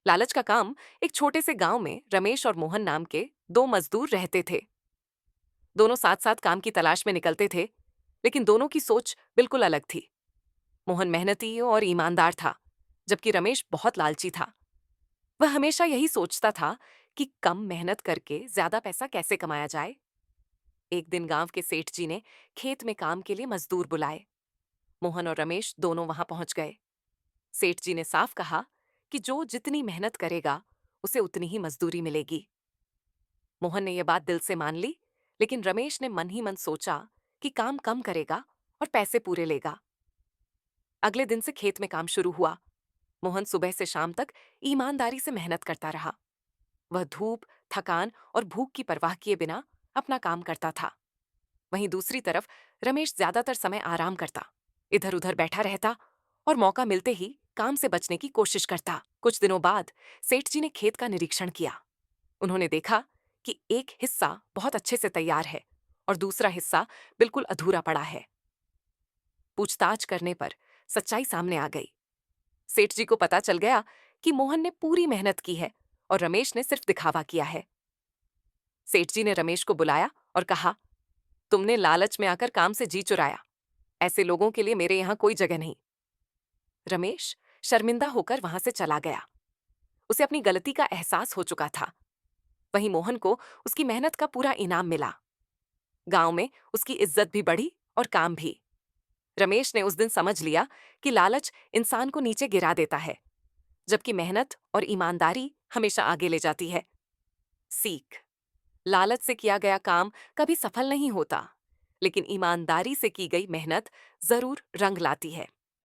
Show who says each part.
Speaker 1: लालच का काम। एक छोटे से गांव में रमेश और मोहन नाम के दो मजदूर रहते थे। दोनों साथ साथ काम की तलाश में निकलते थे, लेकिन दोनों की सोच बिल्कुल अलग थी। मोहन मेहनती और ईमानदार था, जबकि रमेश बहुत लालची था। वह हमेशा यही सोचता था कि कम मेहनत करके ज्यादा पैसा कैसे कमाया जाए। एक दिन गांव के सेठ जी ने खेत में काम के लिए मजदूर बुलाए। मोहन और रमेश दोनों वहां पहुंच गए। सेठ जी ने साफ कहा कि जो जितनी मेहनत करेगा उसे उतनी ही मजदूरी मिलेगी। मोहन ने यह बात दिल से मान ली, लेकिन रमेश ने मन ही मन सोचा कि काम कम करेगा और पैसे पूरे लेगा। अगले दिन से खेत में काम शुरू हुआ। मोहन सुबह से शाम तक ईमानदारी से मेहनत करता रहा। वह धूप, थकान और भूख की परवाह किए बिना अपना काम करता था। वहीं दूसरी तरफ रमेश ज्यादातर समय आराम करता, इधर उधर बैठा रहता और मौका मिलते ही काम से बचने की कोशिश करता। कुछ दिनों बाद सेठ जी ने खेत का निरीक्षण किया। उन्होंने देखा कि एक हिस्सा बहुत अच्छे से तैयार है और दूसरा हिस्सा बिल्कुल अधूरा पड़ा है। पूछताछ करने पर सच्चाई सामने आ गई। सेठ जी को पता चल गया कि मोहन ने पूरी मेहनत की है और रमेश ने सिर्फ दिखावा किया है। सेठ जी ने रमेश को बुलाया और कहा, तुमने लालच में आकर काम से जी चुराया। ऐसे लोगों के लिए मेरे यहां कोई जगह नहीं। रमेश शर्मिंदा होकर वहां से चला गया। उसे अपनी गलती का एहसास हो चुका था। वहीं मोहन को उसकी मेहनत का पूरा इनाम मिला। गांव में उसकी इज्जत भी बढ़ी और काम भी। रमेश ने उस दिन समझ लिया कि लालच इंसान को नीचे गिरा देता है, जबकि मेहनत और ईमानदारी हमेशा आगे ले जाती है। सीख। लालच से किया गया काम कभी सफल नहीं होता, लेकिन ईमानदारी से की गई मेहनत जरूर रंग लाती है।